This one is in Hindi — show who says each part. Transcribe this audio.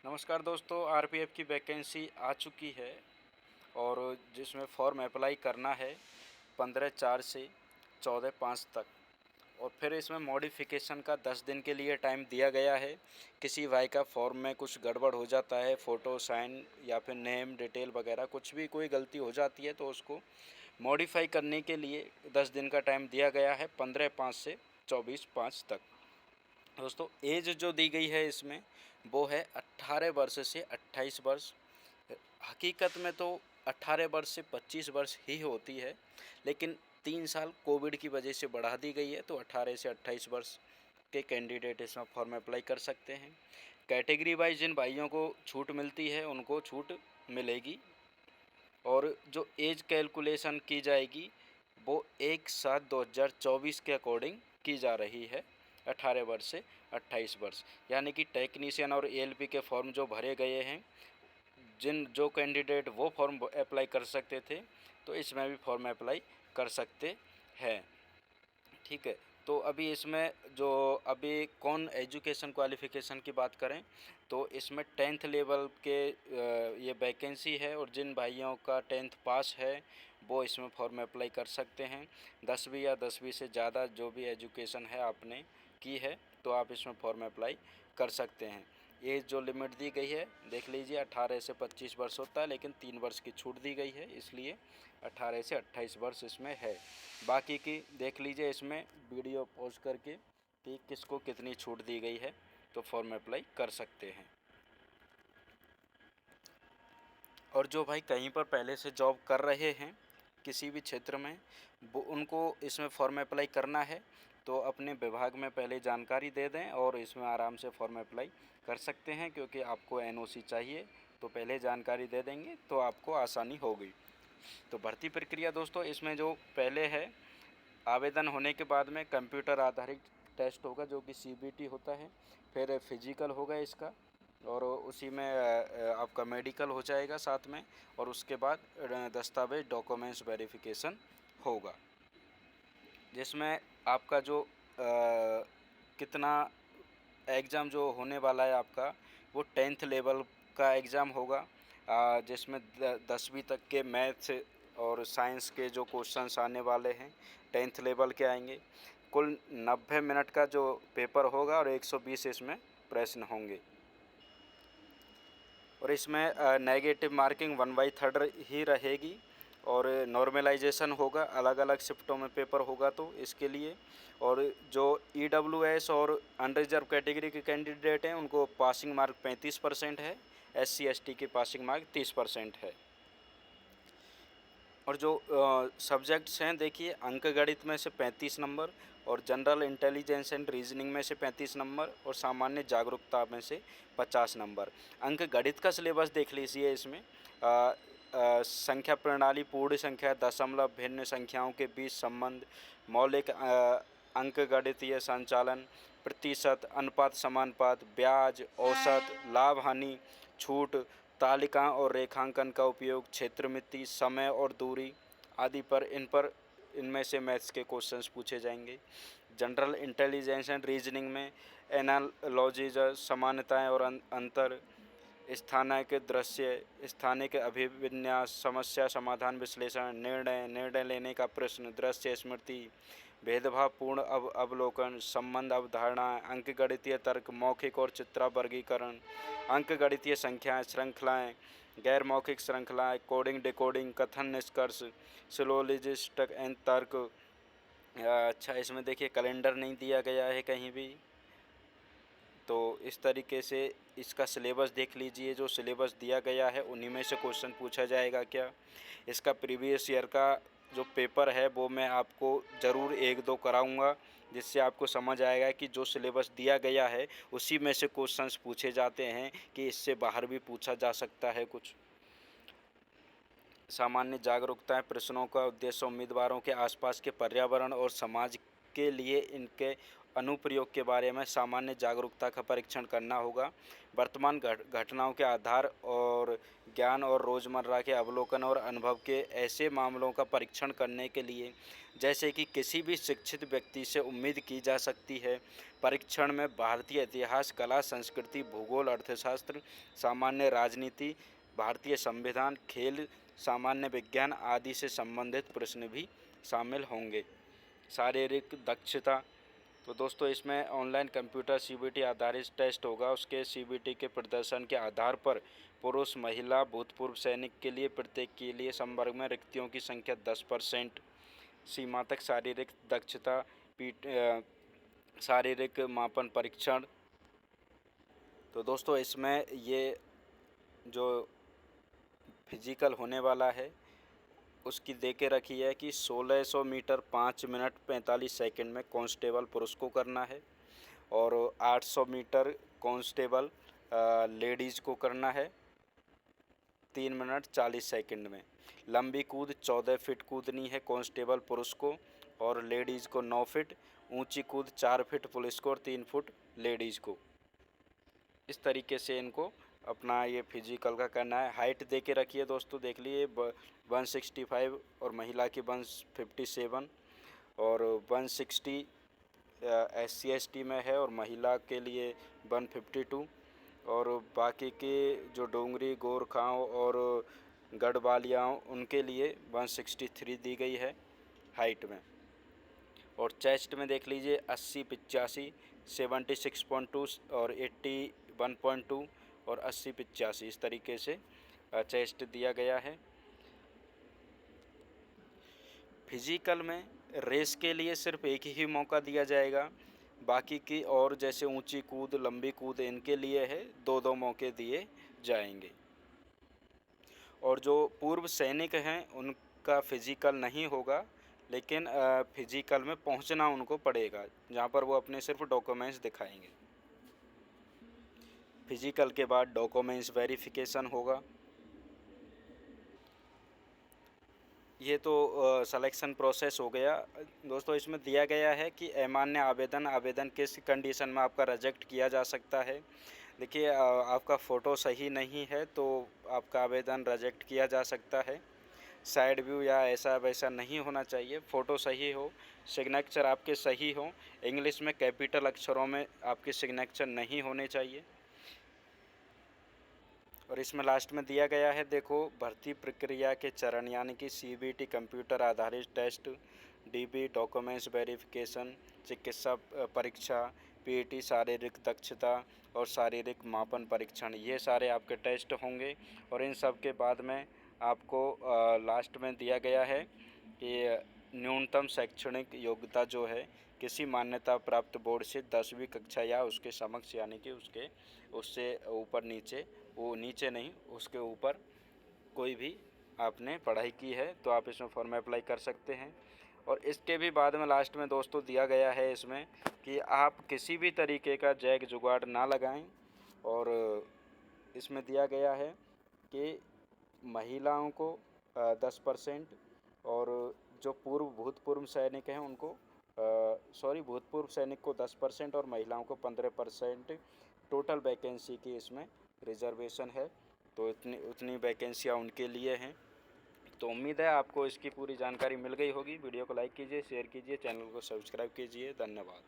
Speaker 1: नमस्कार दोस्तों, आरपीएफ की वैकेंसी आ चुकी है और जिसमें फॉर्म अप्लाई करना है 15/4 से 14/5 तक। और फिर इसमें मॉडिफिकेशन का 10 दिन के लिए टाइम दिया गया है। किसी भाई का फॉर्म में कुछ गड़बड़ हो जाता है, फ़ोटो साइन या फिर नेम डिटेल वगैरह कुछ भी कोई गलती हो जाती है तो उसको मॉडिफाई करने के लिए 10 दिन का टाइम दिया गया है 15/5 से 24/5 तक। दोस्तों एज जो दी गई है इसमें वो है 18 वर्ष से 28 वर्ष। हकीकत में तो 18 वर्ष से 25 वर्ष ही होती है, लेकिन 3 साल कोविड की वजह से बढ़ा दी गई है, तो 18 से 28 वर्ष के कैंडिडेट इसमें फॉर्म अप्लाई कर सकते हैं। कैटेगरी वाइज जिन भाइयों को छूट मिलती है उनको छूट मिलेगी और जो एज कैलकुलेशन की जाएगी वो 1/7/2024 के अकॉर्डिंग की जा रही है। 18 वर्ष से 28 वर्ष, यानी कि टेक्नीशियन और एएलपी के फॉर्म जो भरे गए हैं, जो कैंडिडेट वो फॉर्म अप्लाई कर सकते थे तो इसमें भी फॉर्म अप्लाई कर सकते हैं। ठीक है, तो अभी इसमें जो अभी कौन एजुकेशन क्वालिफ़िकेशन की बात करें तो इसमें 10th लेवल के ये वैकेंसी है और जिन भाइयों का 10th पास है वो इसमें फॉर्म अप्लाई कर सकते हैं। 10वीं या 10वीं से ज़्यादा जो भी एजुकेशन है आपने की है तो आप इसमें फॉर्म अप्लाई कर सकते हैं। एज जो लिमिट दी गई है देख लीजिए, 18 से 25 वर्ष होता है, लेकिन 3 वर्ष की छूट दी गई है, इसलिए 18 से 28 वर्ष इसमें है। बाकी की देख लीजिए इसमें वीडियो पॉज करके कि किसको कितनी छूट दी गई है, तो फॉर्म अप्लाई कर सकते हैं। और जो भाई कहीं पर पहले से जॉब कर रहे हैं किसी भी क्षेत्र में, वो उनको इसमें फॉर्म अप्लाई करना है तो अपने विभाग में पहले जानकारी दे दें और इसमें आराम से फॉर्म अप्लाई कर सकते हैं, क्योंकि आपको एनओसी चाहिए, तो पहले जानकारी दे देंगे तो आपको आसानी होगी। तो भर्ती प्रक्रिया दोस्तों इसमें जो पहले है, आवेदन होने के बाद में कंप्यूटर आधारित टेस्ट होगा जो कि सीबीटी होता है, फिर फिजिकल होगा इसका और उसी में आपका मेडिकल हो जाएगा साथ में, और उसके बाद दस्तावेज डॉक्यूमेंट्स वेरिफिकेशन होगा, जिसमें आपका जो कितना एग्ज़ाम जो होने वाला है आपका वो 10th लेवल का एग्ज़ाम होगा, जिसमें 10वीं तक के मैथ्स और साइंस के जो क्वेश्चंस आने वाले हैं 10th लेवल के आएंगे। कुल 90 मिनट का जो पेपर होगा और 120 इसमें प्रश्न होंगे। और इसमें नेगेटिव मार्किंग 1/3 ही रहेगी और नॉर्मलाइजेशन होगा, अलग अलग शिफ्टों में पेपर होगा तो इसके लिए। और जो ईडब्ल्यूएस और अनरिजर्व कैटेगरी के कैंडिडेट हैं उनको पासिंग मार्क 35% है, SC ST की पासिंग मार्क 30% है। और जो सब्जेक्ट्स हैं देखिए, अंक गणित में से 35 नंबर और जनरल इंटेलिजेंस एंड रीजनिंग में से 35 नंबर और सामान्य जागरूकता में से 50 नंबर। अंक गणित का सिलेबस देख लीजिए इसमें संख्या प्रणाली, पूर्ण संख्या, दशमलव, भिन्न संख्याओं के बीच संबंध, मौलिक अंक गणितीय संचालन, प्रतिशत, अनुपात, समानुपात, ब्याज, औसत, लाभ हानि, छूट, तालिका और रेखांकन का उपयोग, क्षेत्रमिति, समय और दूरी आदि पर इनमें से मैथ्स के क्वेश्चंस पूछे जाएंगे। जनरल इंटेलिजेंस एंड रीजनिंग में एनालॉजीज, समानताएं और अंतर, स्थानिक दृश्य, स्थानिक अभिविन्यास, समस्या समाधान विश्लेषण, निर्णय लेने का प्रश्न, दृश्य स्मृति, भेदभावपूर्ण अवलोकन, संबंध अवधारणा, अंकगणितीय तर्क, मौखिक और चित्रा वर्गीकरण, अंकगणितीय संख्याएं, श्रृंखलाएं, गैर मौखिक श्रृंखलाएं, कोडिंग डिकोडिंग, कथन निष्कर्ष, सिलोजिस्टिक एंड तर्क। अच्छा, इसमें देखिए कैलेंडर नहीं दिया गया है कहीं भी, तो इस तरीके से इसका सिलेबस देख लीजिए। जो सिलेबस दिया गया है उन्हीं में से क्वेश्चन पूछा जाएगा क्या। इसका प्रीवियस ईयर का जो पेपर है वो मैं आपको ज़रूर 1-2 कराऊंगा, जिससे आपको समझ आएगा कि जो सिलेबस दिया गया है उसी में से क्वेश्चंस पूछे जाते हैं कि इससे बाहर भी पूछा जा सकता है कुछ। सामान्य जागरूकता प्रश्नों का उद्देश्य उम्मीदवारों के आसपास के पर्यावरण और समाज के लिए इनके अनुप्रयोग के बारे में सामान्य जागरूकता का परीक्षण करना होगा। वर्तमान घटनाओं के आधार और ज्ञान और रोज़मर्रा के अवलोकन और अनुभव के ऐसे मामलों का परीक्षण करने के लिए जैसे कि किसी भी शिक्षित व्यक्ति से उम्मीद की जा सकती है। परीक्षण में भारतीय इतिहास, कला, संस्कृति, भूगोल, अर्थशास्त्र, सामान्य राजनीति, भारतीय संविधान, खेल, सामान्य विज्ञान आदि से संबंधित प्रश्न भी शामिल होंगे। शारीरिक दक्षता, तो दोस्तों इसमें ऑनलाइन कंप्यूटर सीबीटी आधारित टेस्ट होगा। उसके सीबीटी के प्रदर्शन के आधार पर पुरुष, महिला, भूतपूर्व सैनिक के लिए प्रत्येक के लिए संवर्ग में रिक्तियों की संख्या 10% सीमा तक शारीरिक दक्षता, शारीरिक मापन परीक्षण। तो दोस्तों इसमें ये जो फिजिकल होने वाला है उसकी दे के रखी है कि 1600 मीटर 5 मिनट 45 सेकंड में कांस्टेबल पुरुष को करना है और 800 मीटर कांस्टेबल लेडीज़ को करना है 3 मिनट 40 सेकंड में। लंबी कूद 14 फीट कूदनी है कांस्टेबल पुरुष को और लेडीज़ को 9 फीट। ऊंची कूद 4 फीट पुलिस को और 3 फुट लेडीज़ को। इस तरीके से इनको अपना ये फिजिकल का करना है। हाइट दे के रखी है दोस्तों, देख लिए 165 और महिला की 157 और 160 SC/ST में है और महिला के लिए 152 और बाकी के जो डोंगरी, गोरखाओं और गढ़वालियाओं उनके लिए 163 दी गई है हाइट में। और चेस्ट में देख लीजिए 80-85, 76.2 और 81.2 और 80-85 इस तरीके से चेस्ट दिया गया है। फिजिकल में रेस के लिए सिर्फ एक ही मौका दिया जाएगा, बाकी की और जैसे ऊंची कूद, लंबी कूद इनके लिए है 2-2 मौके दिए जाएंगे। और जो पूर्व सैनिक हैं उनका फिजिकल नहीं होगा, लेकिन फिजिकल में पहुंचना उनको पड़ेगा जहां पर वो अपने सिर्फ डॉक्यूमेंट्स दिखाएंगे। फिजिकल के बाद डॉक्यूमेंट्स वेरिफिकेशन होगा। ये तो सिलेक्शन प्रोसेस हो गया दोस्तों। इसमें दिया गया है कि अमान्य आवेदन किस कंडीशन में आपका रिजेक्ट किया जा सकता है। देखिए आपका फ़ोटो सही नहीं है तो आपका आवेदन रिजेक्ट किया जा सकता है। साइड व्यू या ऐसा वैसा नहीं होना चाहिए, फ़ोटो सही हो, सिग्नेचर आपके सही हो, इंग्लिश में कैपिटल अक्षरों में आपके सिग्नेचर नहीं होने चाहिए। और इसमें लास्ट में दिया गया है देखो, भर्ती प्रक्रिया के चरण यानी कि सीबीटी कंप्यूटर आधारित टेस्ट, डीबी डॉक्यूमेंट्स वेरिफिकेशन, चिकित्सा परीक्षा, पीईटी शारीरिक दक्षता और शारीरिक मापन परीक्षण, ये सारे आपके टेस्ट होंगे। और इन सब के बाद में आपको लास्ट में दिया गया है कि न्यूनतम शैक्षणिक योग्यता जो है किसी मान्यता प्राप्त बोर्ड से 10वीं कक्षा या उसके समकक्ष यानी कि उससे ऊपर नीचे, वो नीचे नहीं उसके ऊपर कोई भी आपने पढ़ाई की है तो आप इसमें फॉर्म अप्लाई कर सकते हैं। और इसके भी बाद में लास्ट में दोस्तों दिया गया है इसमें कि आप किसी भी तरीके का जैक जुगाड़ ना लगाएं। और इसमें दिया गया है कि महिलाओं को 10% और जो भूतपूर्व सैनिक हैं उनको भूतपूर्व सैनिक को 10% और महिलाओं को 15% टोटल वैकेंसी की इसमें रिजर्वेशन है। तो उतनी वैकेंसियाँ उनके लिए हैं। तो उम्मीद है आपको इसकी पूरी जानकारी मिल गई होगी। वीडियो को लाइक कीजिए, शेयर कीजिए, चैनल को सब्सक्राइब कीजिए। धन्यवाद।